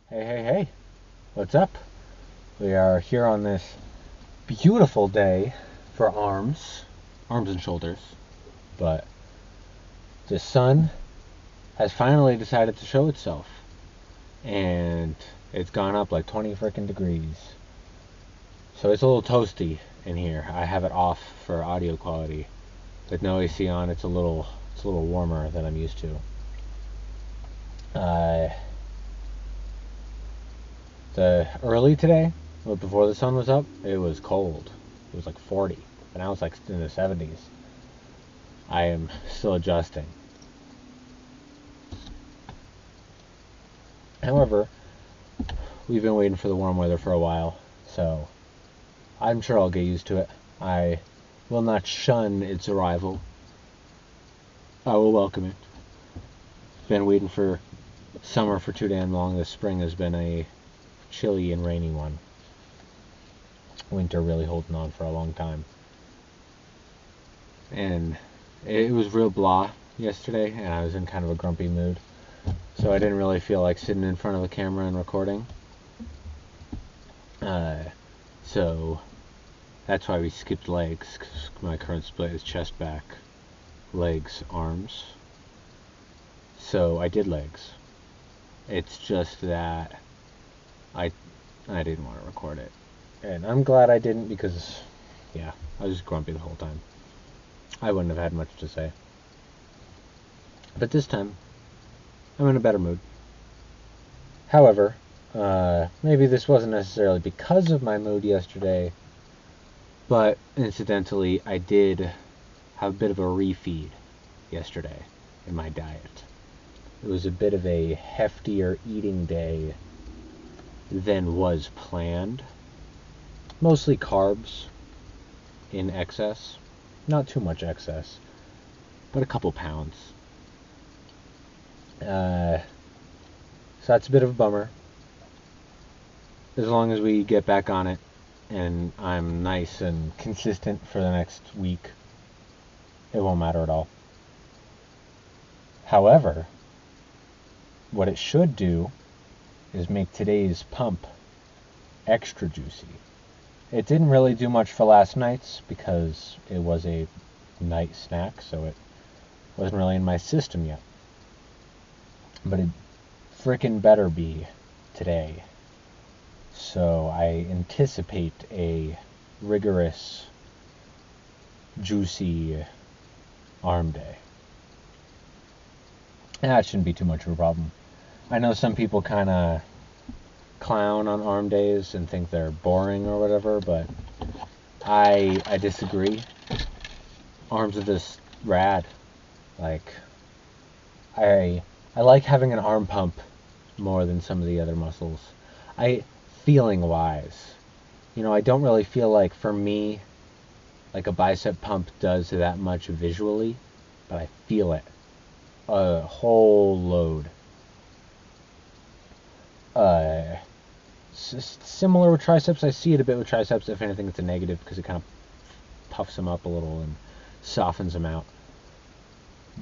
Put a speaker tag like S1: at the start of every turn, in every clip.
S1: Hey, hey, hey, what's up? We are here on this beautiful day for arms and shoulders, but the sun has finally decided to show itself, and it's gone up like 20 freaking degrees. So it's a little toasty in here. I have it off for audio quality. With no AC on, it's a little warmer than I'm used to. Uh, the early today, well, before the sun was up, it was cold. It was like 40, but now it's like in the 70s. I am still adjusting. However, we've been waiting for the warm weather for a while, so I'm sure I'll get used to it. I will not shun its arrival. I will welcome it. Been waiting for summer for too damn long. This spring has been a chilly and rainy one. Winter really holding on for a long time. And it was real blah yesterday, and I was in kind of a grumpy mood. So I didn't really feel like sitting in front of a camera and recording. Uh, so that's why we skipped legs, because my current split is chest, back, legs, arms. So I did legs. It's just that I I didn't want to record it. And I'm glad I didn't because, yeah, I was grumpy the whole time. I wouldn't have had much to say. But this time, I'm in a better mood. However, maybe this wasn't necessarily because of my mood yesterday, but incidentally, I did have a bit of a refeed yesterday in my diet. It was a bit of a heftier eating day than was planned. Mostly carbs in excess. Not too much excess, but a couple pounds. So that's a bit of a bummer. As long as we get back on it and I'm nice and consistent for the next week, it won't matter at all. However, what it should do is make today's pump extra juicy. It didn't really do much for last night's because it was a night snack, so it wasn't really in my system yet. But it frickin' better be today. So I anticipate a rigorous, juicy arm day. That shouldn't be too much of a problem. I know some people kind of clown on arm days and think they're boring or whatever, but I disagree. Arms are just rad. Like I like having an arm pump more than some of the other muscles. I feeling wise, I don't really feel like for me like a bicep pump does that much visually, but I feel it a whole load. Uh, Similar with triceps. I see it a bit with triceps. If anything, it's a negative because it kind of puffs them up a little and softens them out.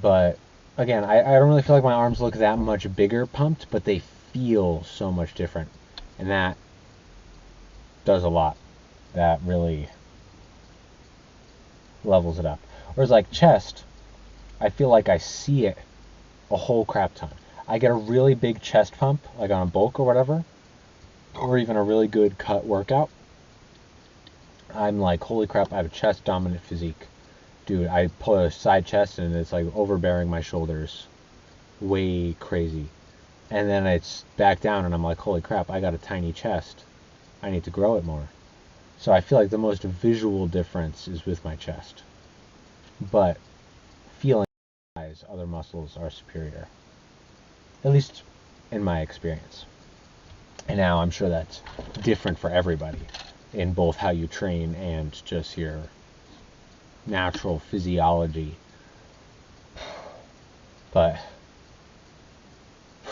S1: But again, I don't really feel like my arms look that much bigger pumped, but they feel so much different. And that does a lot. That really levels it up. Whereas like chest, I feel like I see it a whole crap ton. I get a really big chest pump, like on a bulk or whatever, or even a really good cut workout. I'm like, holy crap, I have a chest dominant physique. Dude, I pull a side chest and it's like overbearing my shoulders. Way crazy. And then it's back down and I'm like, holy crap, I got a tiny chest. I need to grow it more. So I feel like the most visual difference is with my chest. But feeling wise, other muscles are superior. At least in my experience. And now I'm sure that's different for everybody in both how you train and just your natural physiology. But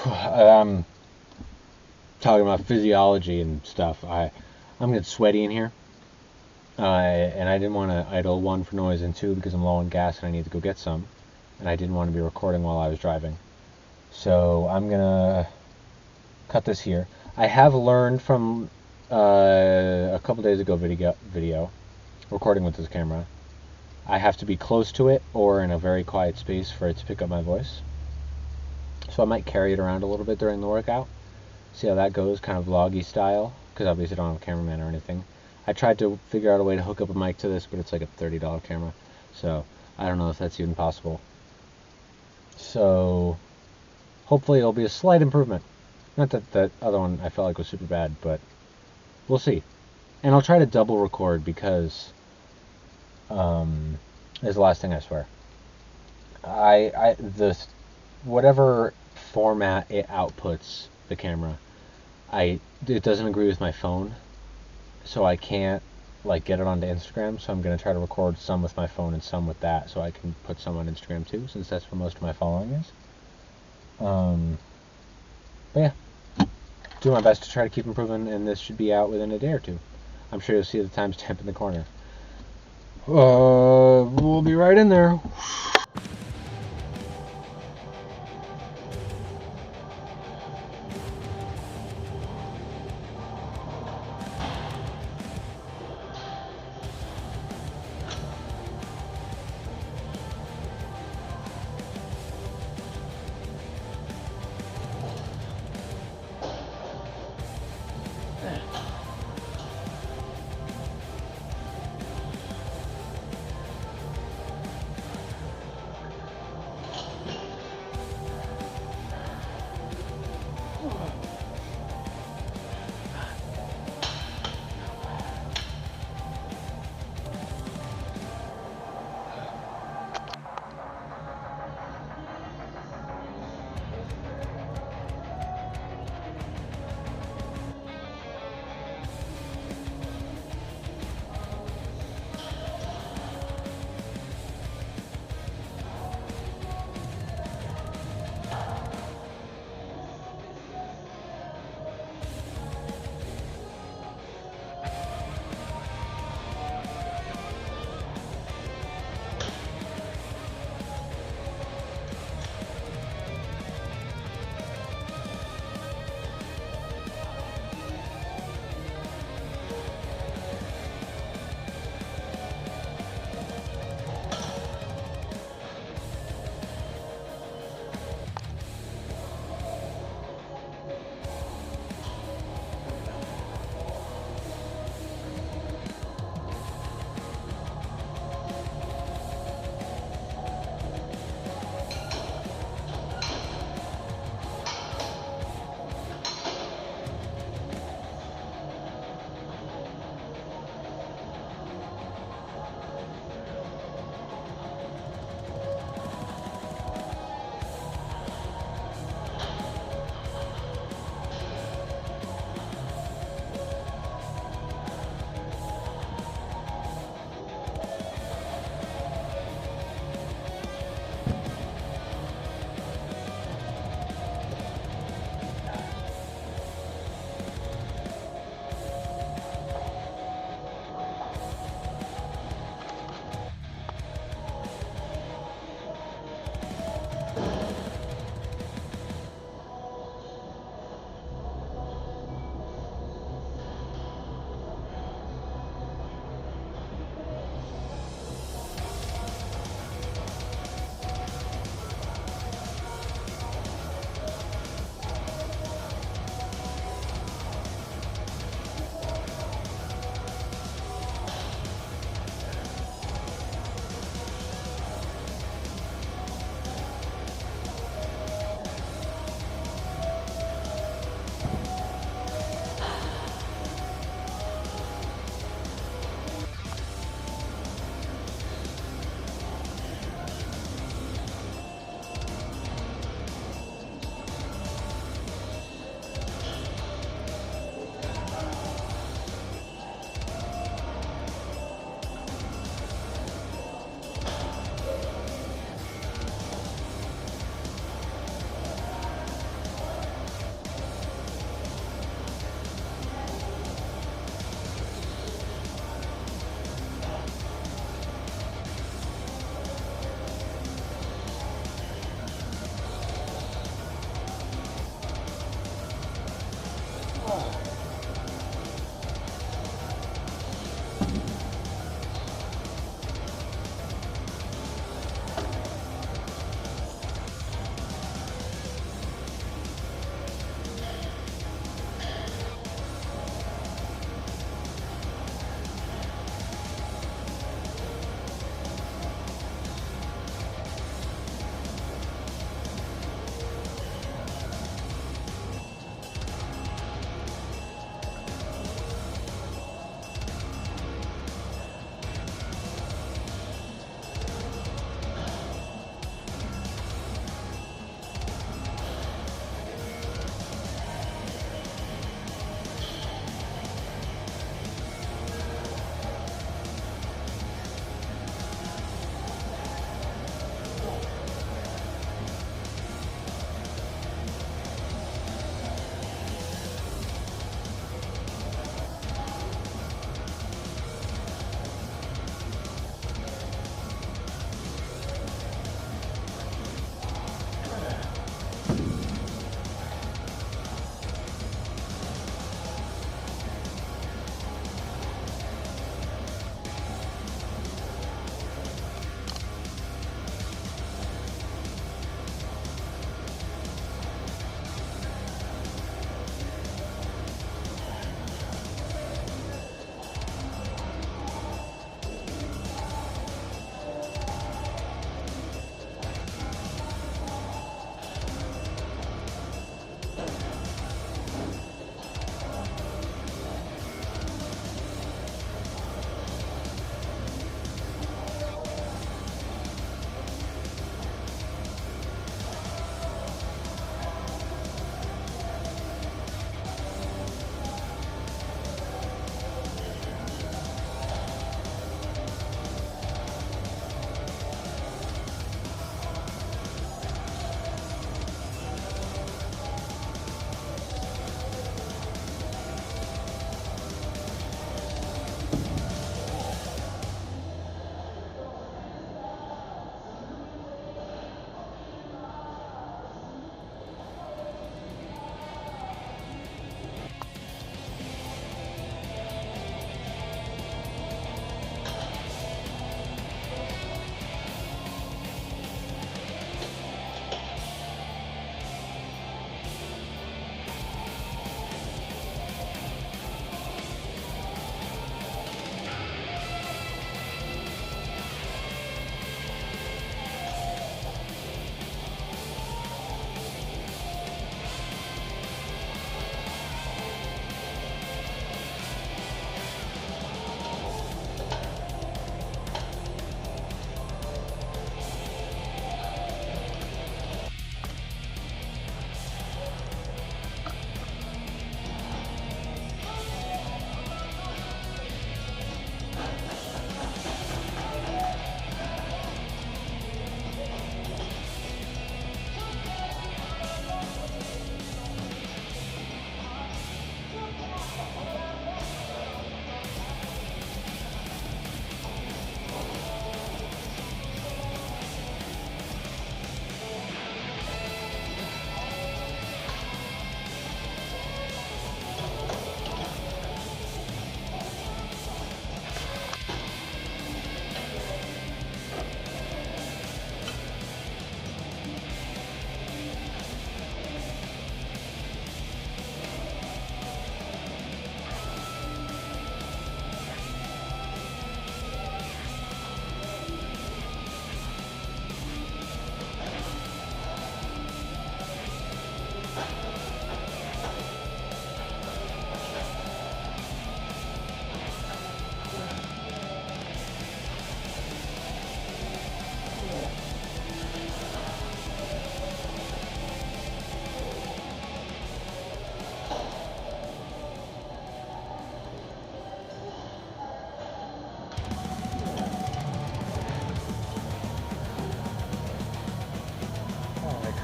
S1: I'm talking about physiology and stuff. I'm getting sweaty in here. And I didn't want to idle, one, for noise, and two, because I'm low on gas and I need to go get some. And I didn't want to be recording while I was driving. So I'm going to cut this here. I have learned from a couple days ago video recording with this camera. I have to be close to it or in a very quiet space for it to pick up my voice. So I might carry it around a little bit during the workout. See how that goes, kind of vloggy style, because obviously I don't have a cameraman or anything. I tried to figure out a way to hook up a mic to this, but it's like a $30 camera. So I don't know if that's even possible. So hopefully it'll be a slight improvement. Not that that other one I felt like was super bad, but we'll see. And I'll try to double record because is the last thing I swear. Whatever format it outputs the camera, it doesn't agree with my phone, so I can't like get it onto Instagram. So I'm gonna try to record some with my phone and some with that, so I can put some on Instagram too, since that's where most of my following is. But yeah, do my best to try to keep improving, and this should be out within a day or two. I'm sure you'll see the timestamp in the corner. We'll be right in there.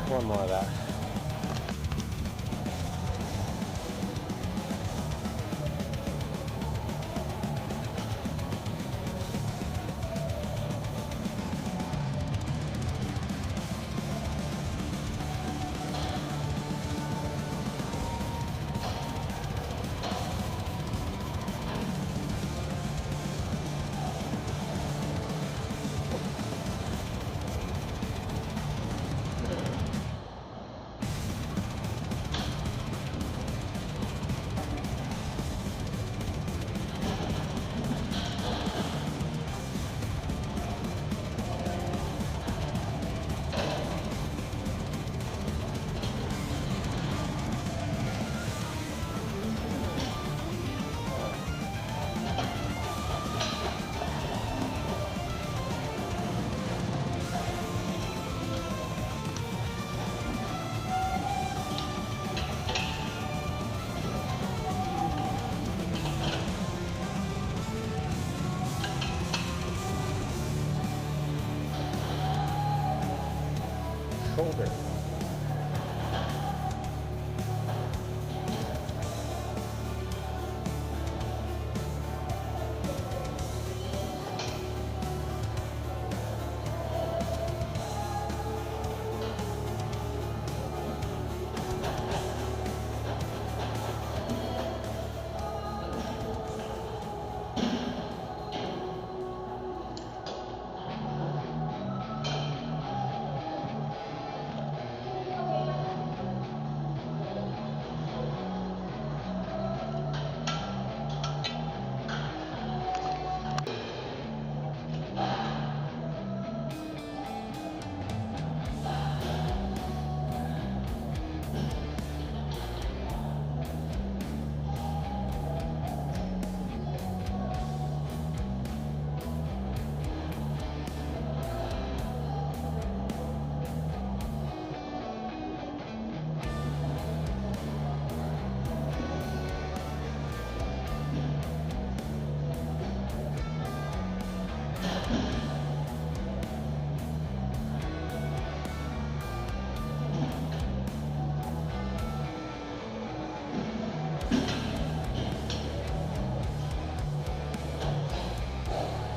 S1: One more of that. Shoulder.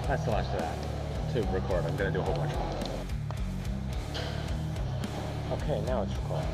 S1: That's the last of that to record. I'm going to do a whole bunch more. Okay, now it's recording.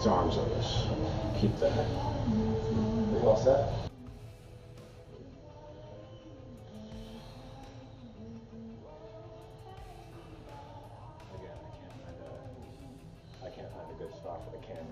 S1: its arms on this. Keep that. Are you all set? Again, I can't find a good spot for the camera.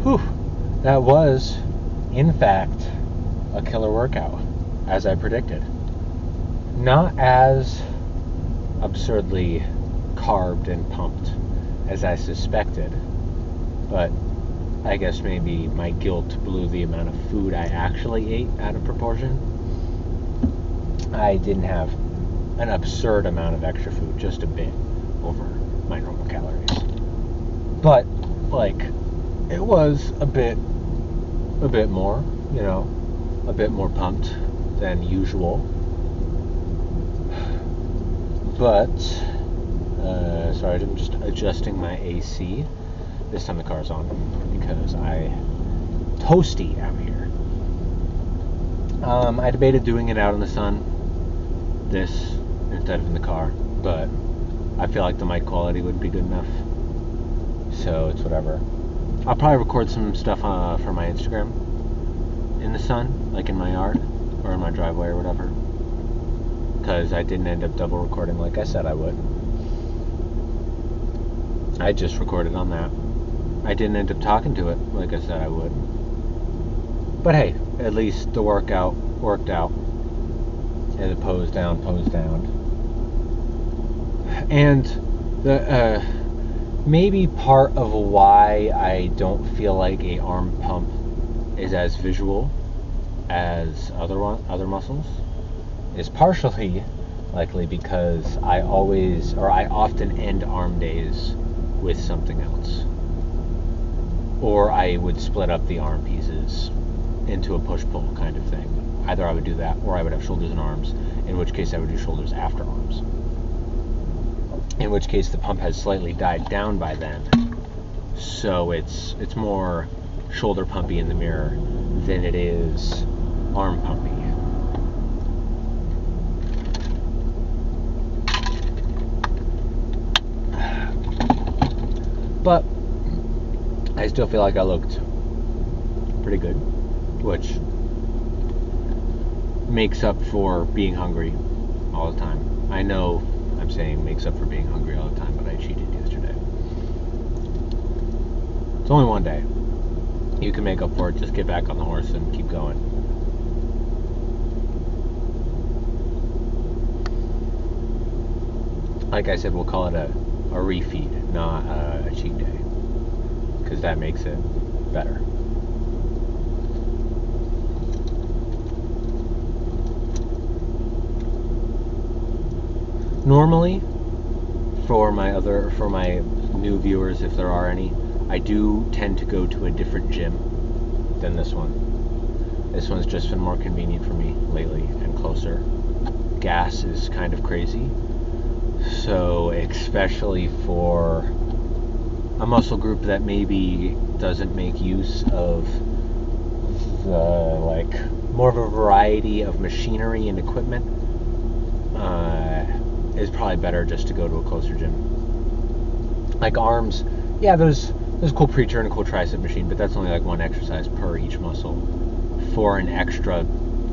S1: Whew, that was, in fact, a killer workout, as I predicted. Not as absurdly carbed and pumped as I suspected, but I guess maybe my guilt blew the amount of food I actually ate out of proportion. I didn't have an absurd amount of extra food, just a bit over my normal calories. But, like, it was a bit more, a bit more pumped than usual. But, sorry, I'm just adjusting my AC. This time the car's on because toasty out here. I debated doing it out in the sun, this, instead of in the car, but I feel like the mic quality would be good enough, so it's whatever. I'll probably record some stuff for my Instagram in the sun, like in my yard or in my driveway or whatever, because I didn't end up double recording like I said I would. I just recorded on that. I didn't end up talking to it like I said I would. But hey, at least the workout worked out. And the pose down. And the maybe part of why I don't feel like a arm pump is as visual as other muscles is partially likely because I often end arm days with something else. Or I would split up the arm pieces into a push-pull kind of thing. Either I would do that or I would have shoulders and arms, in which case I would do shoulders after arms. In which case the pump has slightly died down by then. So it's more shoulder pumpy in the mirror than it is arm pumpy. But I still feel like I looked pretty good, which makes up for being hungry all the time. I know I'm saying makes up for being hungry all the time, but I cheated yesterday. It's only one day. You can make up for it, just get back on the horse and keep going. like I said, we'll call it a refeed, not a cheat day, because that makes it better. Normally, for my new viewers, if there are any, I do tend to go to a different gym than this one. This one's just been more convenient for me lately and closer. Gas is kind of crazy, so especially for a muscle group that maybe doesn't make use of the more of a variety of machinery and equipment, is probably better just to go to a closer gym. Like arms, yeah, there's a cool preacher and a cool tricep machine, but that's only like one exercise per each muscle for an extra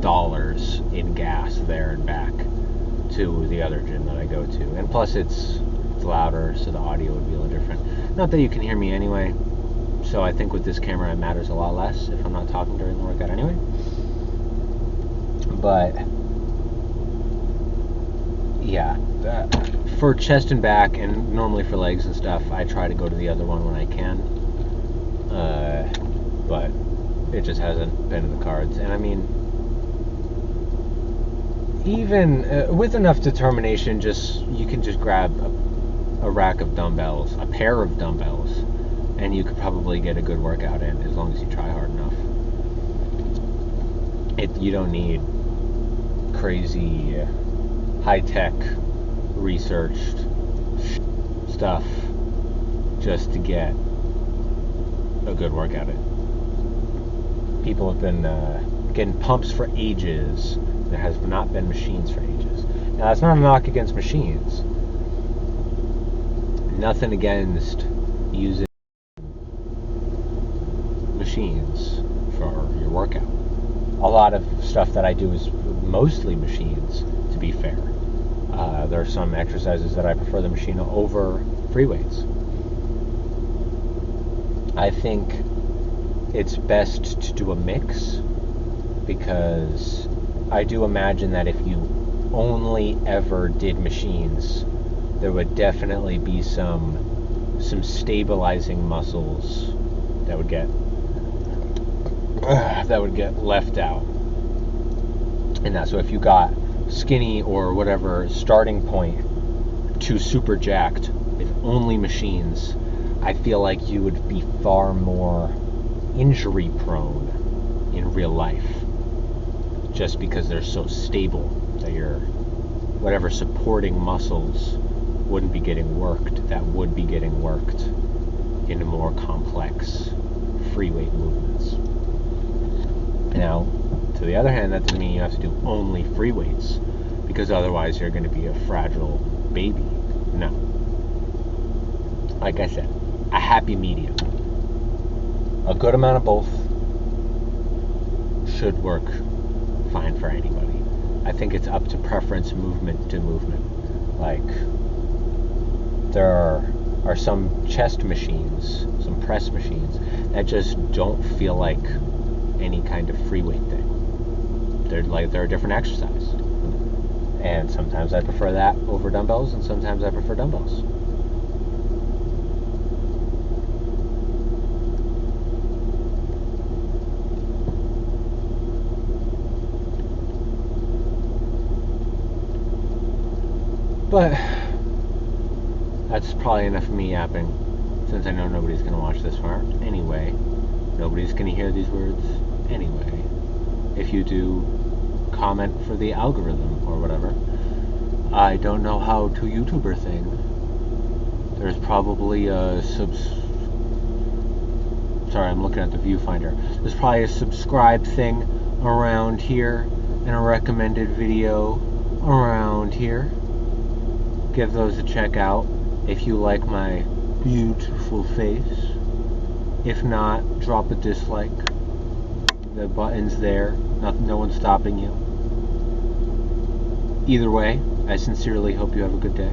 S1: dollars in gas there and back to the other gym that I go to. And plus it's louder, so the audio would be a little different. Not that you can hear me anyway, so I think with this camera it matters a lot less if I'm not talking during the workout anyway. But yeah, for chest and back, and normally for legs and stuff, I try to go to the other one when I can, but it just hasn't been in the cards. And I mean, even with enough determination, you can just grab a rack of dumbbells, a pair of dumbbells, and you could probably get a good workout in as long as you try hard enough. You don't need crazy high-tech researched stuff just to get a good workout in. People have been getting pumps for ages. There has not been machines for ages. Now, that's not a knock against machines. Nothing against using machines for your workout. A lot of stuff that I do is mostly machines, to be fair. There are some exercises that I prefer the machine over free weights. I think it's best to do a mix, because I do imagine that if you only ever did machines, there would definitely be some stabilizing muscles that would get left out. And that's so if you got skinny or whatever starting point to super jacked with only machines, I feel like you would be far more injury prone in real life, just because they're so stable that your whatever supporting muscles wouldn't be getting worked, that would be getting worked into more complex free weight movements. Now, to the other hand, that doesn't mean you have to do only free weights, because otherwise you're going to be a fragile baby. No. Like I said, a happy medium. A good amount of both should work fine for anybody. I think it's up to preference, movement to movement. Like, there are some chest machines, some press machines, that just don't feel like any kind of free weight thing. They're a different exercise. And sometimes I prefer that over dumbbells, and sometimes I prefer dumbbells. But that's probably enough of me yapping, since I know nobody's going to watch this far anyway. Nobody's going to hear these words anyway. If you do, comment for the algorithm or whatever. I don't know how to YouTuber thing. There's probably a sorry, I'm looking at the viewfinder. There's probably a subscribe thing around here and a recommended video around here. Give those a check out if you like my beautiful face. If not, drop a dislike. The button's there. No one's stopping you. Either way, I sincerely hope you have a good day.